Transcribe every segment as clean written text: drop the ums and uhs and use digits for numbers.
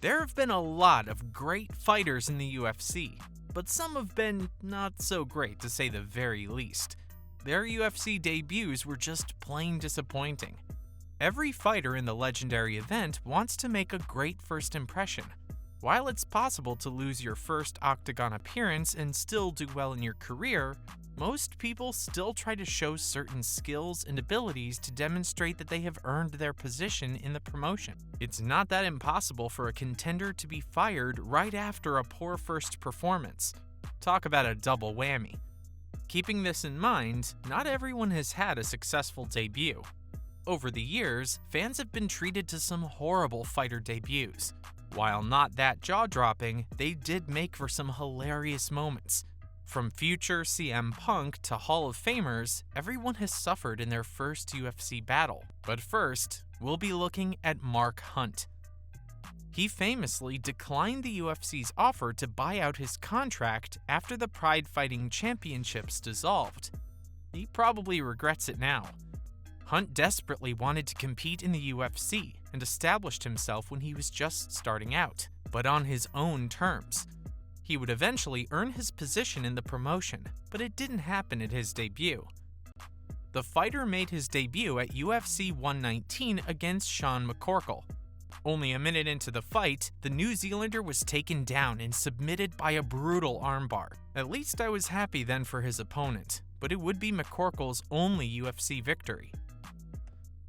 There have been a lot of great fighters in the UFC, but some have been not so great to say the very least. Their UFC debuts were just plain disappointing. Every fighter in the legendary event wants to make a great first impression. While it's possible to lose your first octagon appearance and still do well in your career, most people still try to show certain skills and abilities to demonstrate that they have earned their position in the promotion. It's not that impossible for a contender to be fired right after a poor first performance. Talk about a double whammy. Keeping this in mind, not everyone has had a successful debut. Over the years, fans have been treated to some horrible fighter debuts. While not that jaw-dropping, they did make for some hilarious moments. From future CM Punk to Hall of Famers, everyone has suffered in their first UFC battle. But first, we'll be looking at Mark Hunt. He famously declined the UFC's offer to buy out his contract after the Pride Fighting Championships dissolved. He probably regrets it now. Hunt desperately wanted to compete in the UFC and established himself when he was just starting out, but on his own terms. He would eventually earn his position in the promotion, but it didn't happen at his debut. The fighter made his debut at UFC 119 against Sean McCorkle. Only a minute into the fight, the New Zealander was taken down and submitted by a brutal armbar. At least I was happy then for his opponent, but it would be McCorkle's only UFC victory.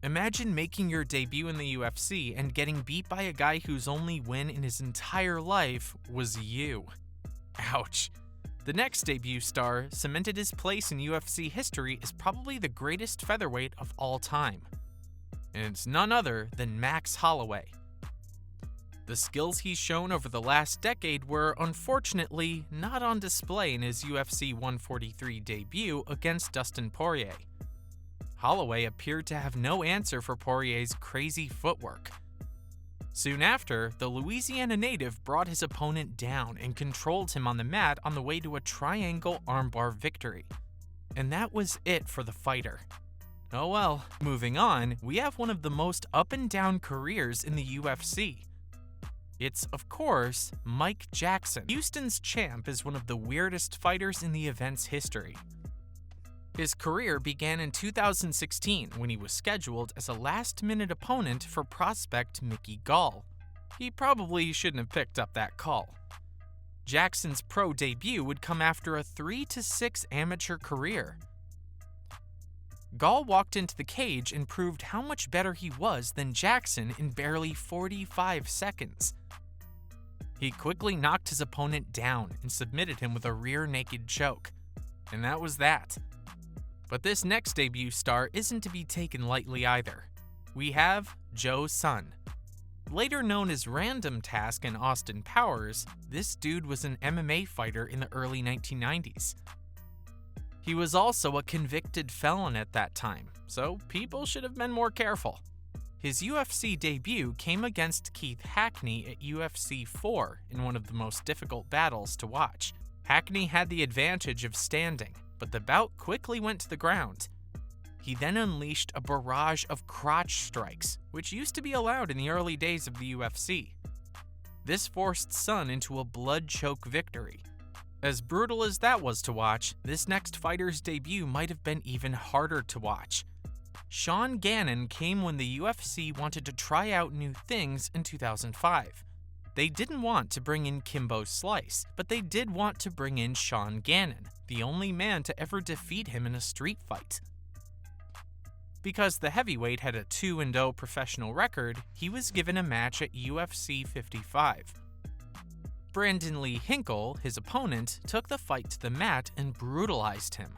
Imagine making your debut in the UFC and getting beat by a guy whose only win in his entire life was you. Ouch. The next debut star cemented his place in UFC history as probably the greatest featherweight of all time. And it's none other than Max Holloway. The skills he's shown over the last decade were, unfortunately, not on display in his UFC 143 debut against Dustin Poirier. Holloway appeared to have no answer for Poirier's crazy footwork. Soon after, the Louisiana native brought his opponent down and controlled him on the mat on the way to a triangle armbar victory. And that was it for the fighter. Oh well, moving on, we have one of the most up and down careers in the UFC. It's, of course, Mike Jackson. Houston's champ is one of the weirdest fighters in the event's history. His career began in 2016 when he was scheduled as a last-minute opponent for prospect Mickey Gall. He probably shouldn't have picked up that call. Jackson's pro debut would come after a 3-6 amateur career. Gall walked into the cage and proved how much better he was than Jackson in barely 45 seconds. He quickly knocked his opponent down and submitted him with a rear naked choke. And that was that. But this next debut star isn't to be taken lightly either. We have Joe Sun. Later known as Random Task in Austin Powers, this dude was an MMA fighter in the early 1990s. He was also a convicted felon at that time, so people should have been more careful. His UFC debut came against Keith Hackney at UFC 4 in one of the most difficult battles to watch. Hackney had the advantage of standing, but the bout quickly went to the ground. He then unleashed a barrage of crotch strikes, which used to be allowed in the early days of the UFC. This forced Sun into a blood choke victory. As brutal as that was to watch, this next fighter's debut might have been even harder to watch. Sean Gannon came when the UFC wanted to try out new things in 2005. They didn't want to bring in Kimbo Slice, but they did want to bring in Sean Gannon, the only man to ever defeat him in a street fight. Because the heavyweight had a 2-0 professional record, he was given a match at UFC 55. Brandon Lee Hinkle, his opponent, took the fight to the mat and brutalized him.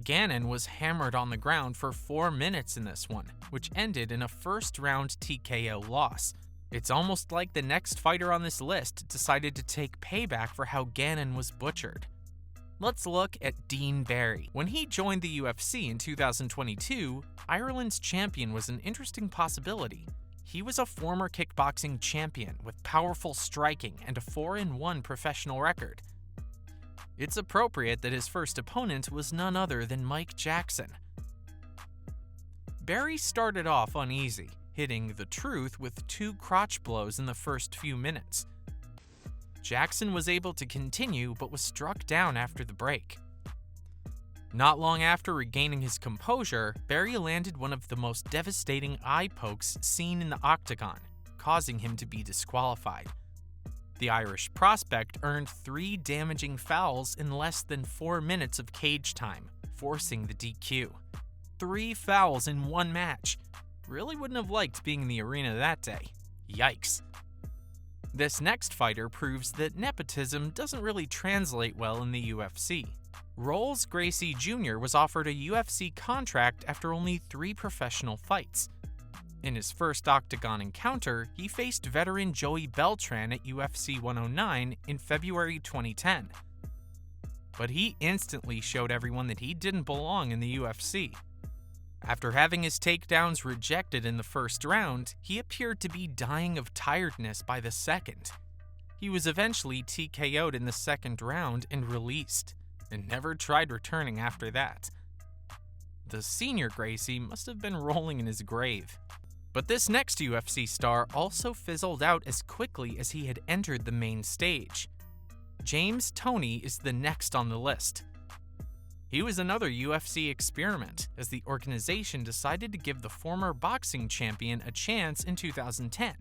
Gannon was hammered on the ground for 4 minutes in this one, which ended in a first-round TKO loss. It's almost like the next fighter on this list decided to take payback for how Gannon was butchered. Let's look at Dean Barry. When he joined the UFC in 2022, Ireland's champion was an interesting possibility. He was a former kickboxing champion with powerful striking and a 4-1 professional record. It's appropriate that his first opponent was none other than Mike Jackson. Barry started off uneasy. hitting The Truth with 2 crotch blows in the first few minutes. Jackson was able to continue but was struck down after the break. Not long after regaining his composure, Barry landed one of the most devastating eye pokes seen in the octagon, causing him to be disqualified. The Irish prospect earned 3 damaging fouls in less than 4 minutes of cage time, forcing the DQ. 3 fouls in one match. Really wouldn't have liked being in the arena that day. Yikes. This next fighter proves that nepotism doesn't really translate well in the UFC. Rolls Gracie Jr. was offered a UFC contract after only 3 professional fights. In his first octagon encounter, he faced veteran Joey Beltran at UFC 109 in February 2010. But he instantly showed everyone that he didn't belong in the UFC. After having his takedowns rejected in the first round, he appeared to be dying of tiredness by the second. He was eventually TKO'd in the second round and released, and never tried returning after that. The senior Gracie must have been rolling in his grave. But this next UFC star also fizzled out as quickly as he had entered the main stage. James Toney is the next on the list. He was another UFC experiment, as the organization decided to give the former boxing champion a chance in 2010.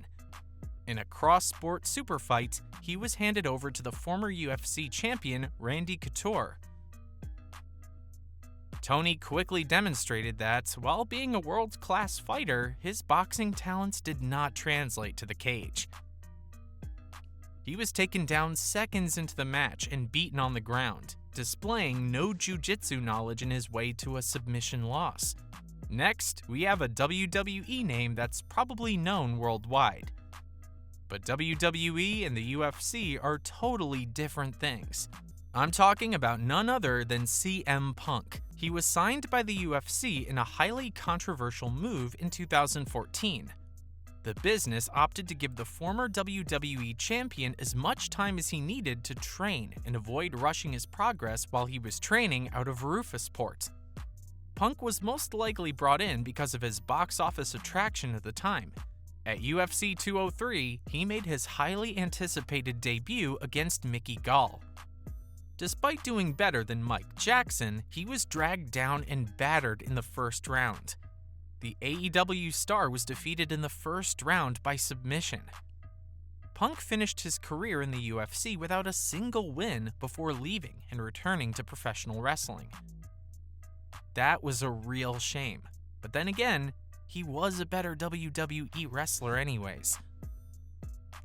In a cross-sport super fight, he was handed over to the former UFC champion Randy Couture. Toney quickly demonstrated that, while being a world-class fighter, his boxing talents did not translate to the cage. He was taken down seconds into the match and beaten on the ground, displaying no jiu-jitsu knowledge in his way to a submission loss. Next, we have a WWE name that's probably known worldwide. But WWE and the UFC are totally different things. I'm talking about none other than CM Punk. He was signed by the UFC in a highly controversial move in 2014. The business opted to give the former WWE champion as much time as he needed to train and avoid rushing his progress while he was training out of Rufusport. Punk was most likely brought in because of his box office attraction at the time. At UFC 203, he made his highly anticipated debut against Mickey Gall. Despite doing better than Mike Jackson, he was dragged down and battered in the first round. The AEW star was defeated in the first round by submission. Punk finished his career in the UFC without a single win before leaving and returning to professional wrestling. That was a real shame, but then again, he was a better WWE wrestler anyways.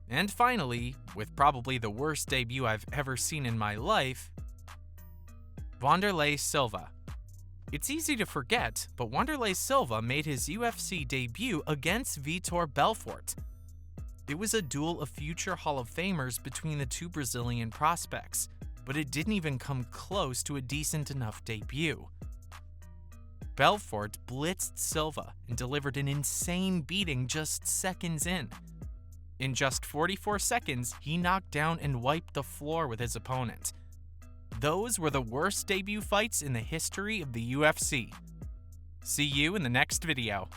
And finally, with probably the worst debut I've ever seen in my life, Wanderlei Silva. It's easy to forget, but Wanderlei Silva made his UFC debut against Vitor Belfort. It was a duel of future Hall of Famers between the 2 Brazilian prospects, but it didn't even come close to a decent enough debut. Belfort blitzed Silva and delivered an insane beating just seconds in. In just 44 seconds, he knocked down and wiped the floor with his opponent. Those were the worst debut fights in the history of the UFC. See you in the next video.